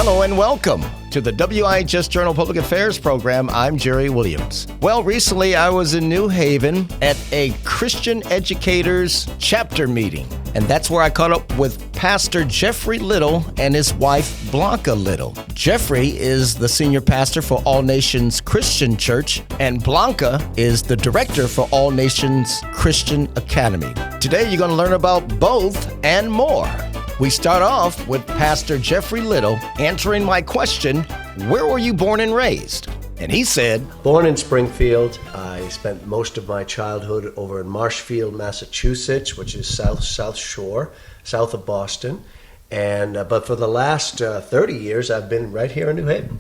Hello and welcome to the WIHS Journal Public Affairs program. I'm Jerry Williams. Well, recently I was in New Haven at a Christian Educators chapter meeting, and that's where I caught up with Pastor Jeffrey Little and his wife Blanca Little. Jeffrey is the senior pastor for All Nations Christian Church, and Blanca is the director for All Nations Christian Academy. Today you're going to learn about both and more. We start off with Pastor Jeffrey Little answering my question, where were you born and raised? And he said, born in Springfield. I spent most of my childhood over in Marshfield, Massachusetts, which is South Shore, south of Boston. But for the last 30 years, I've been right here in New Haven.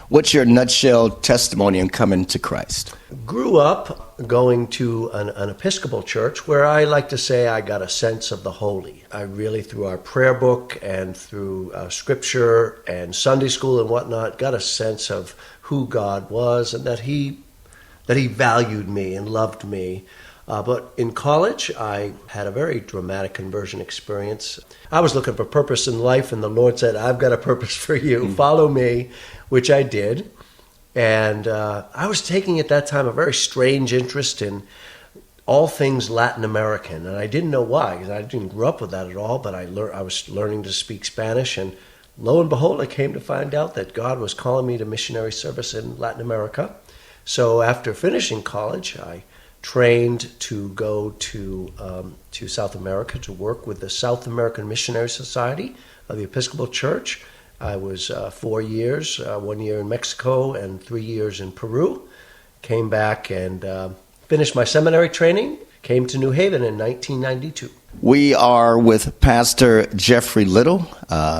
What's your nutshell testimony in coming to Christ? Grew up going to an Episcopal church where I like to say I got a sense of the holy. I really, through our prayer book and through scripture and Sunday school and whatnot, got a sense of who God was and that He valued me and loved me. But in college, I had a very dramatic conversion experience. I was looking for purpose in life, and the Lord said, I've got a purpose for you. Follow me, which I did. And I was taking at that time a very strange interest in all things Latin American. And I didn't know why, because I didn't grow up with that at all, but I was learning to speak Spanish. And lo and behold, I came to find out that God was calling me to missionary service in Latin America. So after finishing college, I trained to go to South America to work with the South American Missionary Society of the Episcopal Church. I was 4 years, 1 year in Mexico and 3 years in Peru. Came back and finished my seminary training, came to New Haven in 1992. We are with Pastor Jeffrey Little,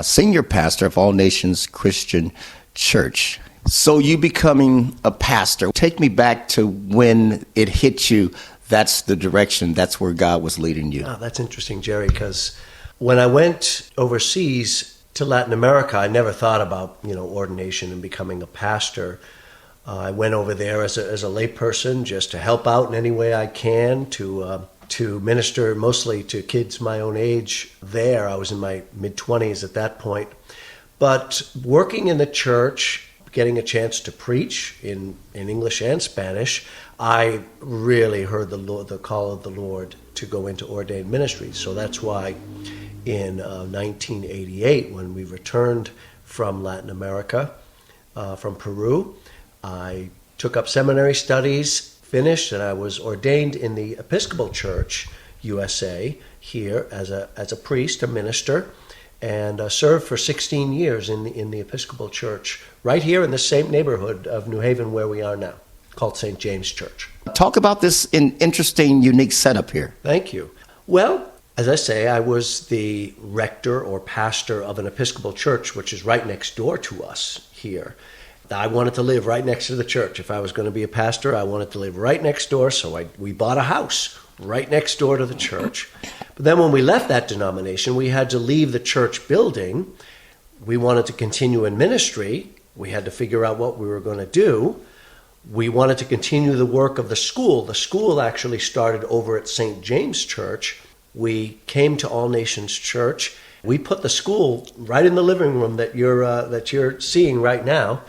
senior pastor of All Nations Christian Church. So you becoming a pastor, take me back to when it hit you, that's the direction, that's where God was leading you. Oh, that's interesting, Jerry, because when I went overseas to Latin America, I never thought about, ordination and becoming a pastor. I went over there as a layperson just to help out in any way I can, to minister mostly to kids my own age there. I was in my mid-20s at that point. But working in the church, getting a chance to preach in English and Spanish, I really heard the call of the Lord to go into ordained ministry. So that's why in 1988, when we returned from Latin America, from Peru, I took up seminary studies, finished, and I was ordained in the Episcopal Church USA here as a priest, a minister, and served for 16 years in the Episcopal Church right here in the same neighborhood of New Haven where we are now, called St. James Church. Talk about this interesting, unique setup here. Thank you. Well, as I say, I was the rector or pastor of an Episcopal church, which is right next door to us here. I wanted to live right next to the church. If I was going to be a pastor, I wanted to live right next door, so we bought a house right next door to the church. But then when we left that denomination, we had to leave the church building. We wanted to continue in ministry. We had to figure out what we were going to do. We wanted to continue the work of the school. The school actually started over at St. James Church. We came to All Nations Church. We put the school right in the living room that you're seeing right now.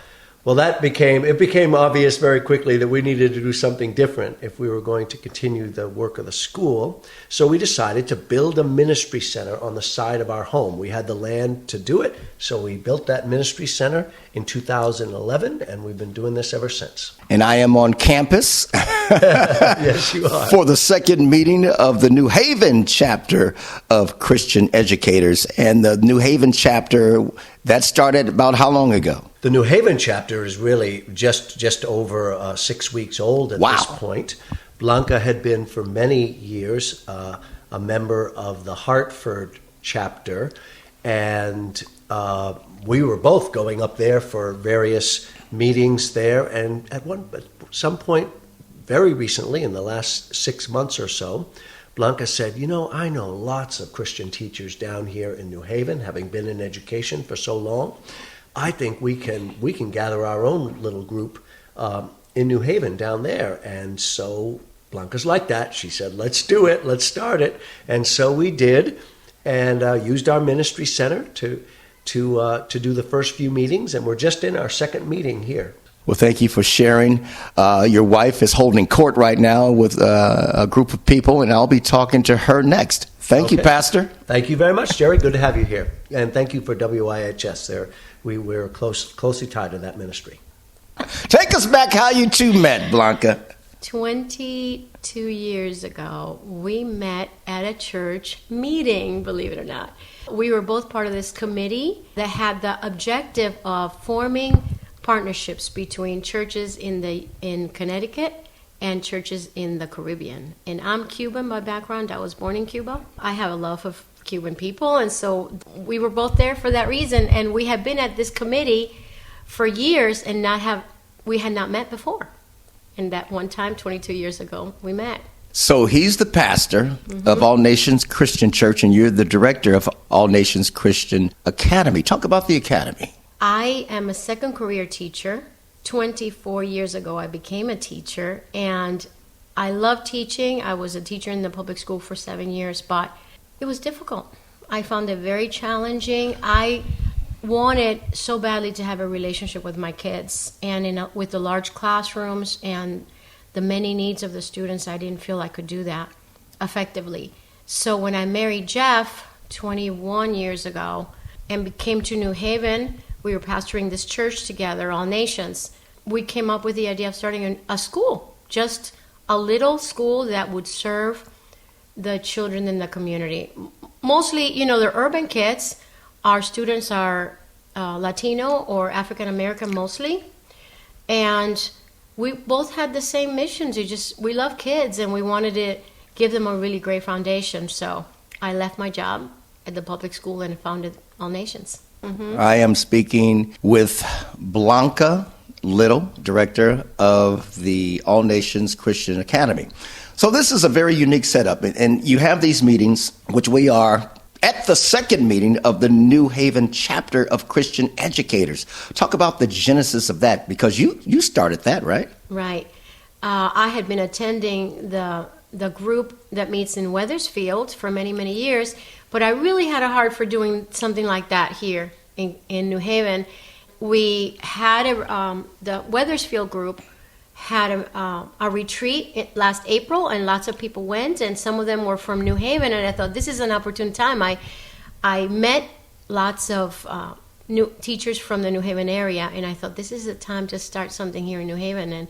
Well, it became obvious very quickly that we needed to do something different if we were going to continue the work of the school. So we decided to build a ministry center on the side of our home. We had the land to do it, so we built that ministry center in 2011, and we've been doing this ever since. And I am on campus. Yes, you are. For the second meeting of the New Haven chapter of Christian Educators. And the New Haven chapter, that started about how long ago? The New Haven chapter is really just over 6 weeks old at this point. Blanca had been for many years a member of the Hartford chapter, and we were both going up there for various meetings there. And at some point, very recently, in the last 6 months or so, Blanca said, I know lots of Christian teachers down here in New Haven, having been in education for so long. I think we can gather our own little group in New Haven down there. And so Blanca's like that. She said, let's do it. Let's start it. And so we did, and used our ministry center to do the first few meetings, and we're just in our second meeting here. Well, thank you for sharing. Your wife is holding court right now with a group of people, and I'll be talking to her next. Thank you, Pastor. Thank you very much, Jerry. Good to have you here. And thank you for WIHS. We're closely tied to that ministry. Take us back how you two met, Blanca. 22 years ago, we met at a church meeting, believe it or not. We were both part of this committee that had the objective of forming partnerships between churches in Connecticut and churches in the Caribbean. And I'm Cuban by background. I was born in Cuba. I have a love of Cuban people, and so we were both there for that reason. And we had been at this committee for years and we had not met before. And that one time, 22 years ago, we met. So he's the pastor of All Nations Christian Church, and you're the director of All Nations Christian Academy. Talk about the academy. I am a second career teacher. 24 years ago, I became a teacher, and I love teaching. I was a teacher in the public school for 7 years, but it was difficult. I found it very challenging. I wanted so badly to have a relationship with my kids, and with the large classrooms and the many needs of the students, I didn't feel I could do that effectively. So when I married Jeff 21 years ago and came to New Haven, we were pastoring this church together, All Nations. We came up with the idea of starting a school, just a little school that would serve the children in the community. Mostly, they're urban kids. Our students are Latino or African American mostly, and we both had the same mission we love kids, and we wanted to give them a really great foundation. So I left my job at the public school and founded All Nations. I am speaking with Blanca Little, director of the All Nations Christian Academy. So this is a very unique setup, and you have these meetings, which we are at the second meeting of the New Haven chapter of Christian Educators. Talk about the genesis of that, because you started that, right? Right. I had been attending the group that meets in Wethersfield for many, many years, but I really had a heart for doing something like that here in New Haven. We had the Wethersfield group had a retreat last April, and lots of people went, and some of them were from New Haven, and I thought this is an opportune time. I met lots of new teachers from the New Haven area, and I thought this is the time to start something here in New Haven. And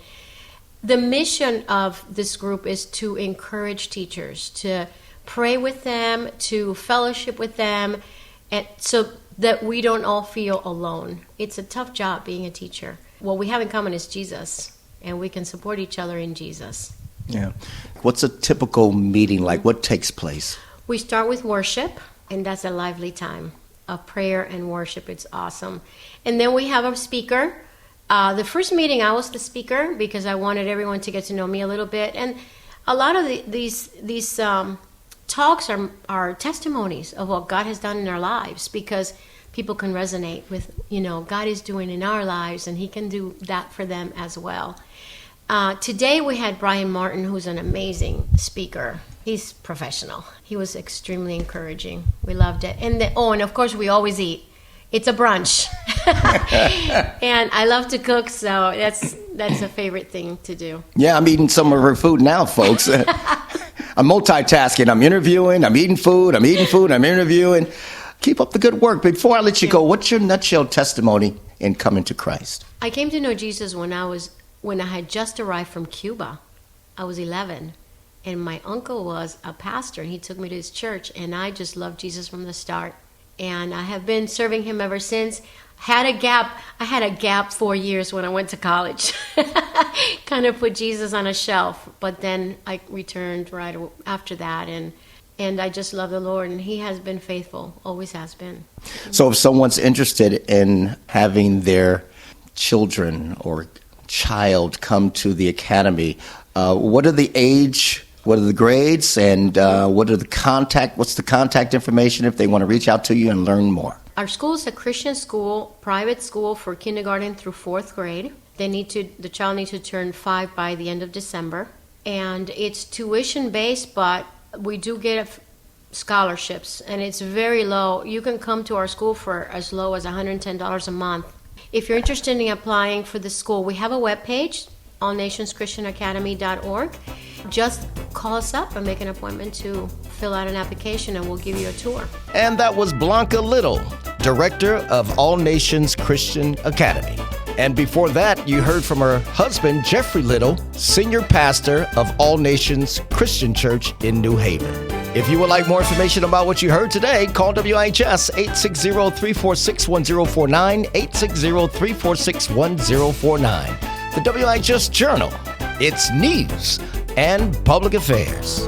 the mission of this group is to encourage teachers, to pray with them, to fellowship with them, and so that we don't all feel alone. It's a tough job being a teacher. What we have in common is Jesus, and we can support each other in Jesus. Yeah. What's a typical meeting like? What takes place? We start with worship, and that's a lively time of prayer and worship. It's awesome. And then we have a speaker. The first meeting, I was the speaker because I wanted everyone to get to know me a little bit. And a lot of these talks are testimonies of what God has done in our lives, because people can resonate with, God is doing in our lives, and he can do that for them as well. Today we had Brian Martin, who's an amazing speaker. He's professional. He was extremely encouraging. We loved it. And of course we always eat. It's a brunch. And I love to cook, so that's a favorite thing to do. Yeah, I'm eating some of her food now, folks. I'm multitasking. I'm interviewing, I'm eating food, I'm interviewing. Keep up the good work. Before I let you go, what's your nutshell testimony in coming to Christ? I came to know Jesus when I had just arrived from Cuba. I was 11, and my uncle was a pastor, and he took me to his church, and I just loved Jesus from the start. And I have been serving him ever since. I had a gap 4 years when I went to college. Kind of put Jesus on a shelf, but then I returned right after that, and I just love the Lord, and he has been faithful, always has been. So if someone's interested in having their children or child come to the academy, what are the age, what are the grades, and what's the contact information if they want to reach out to you and learn more? Our school is a Christian school, private school for kindergarten through 4th grade. The child needs to turn 5 by the end of December. And it's tuition based, but we do get scholarships, and it's very low. You can come to our school for as low as $110 a month. If you're interested in applying for the school, we have a webpage, allnationschristianacademy.org. Just call us up and make an appointment to fill out an application, and we'll give you a tour. And that was Blanca Little, Director of All Nations Christian Academy. And before that, you heard from her husband, Jeffrey Little, Senior Pastor of All Nations Christian Church in New Haven. If you would like more information about what you heard today, call WIHS 860-346-1049, 860-346-1049. The WIHS Journal, it's news and public affairs.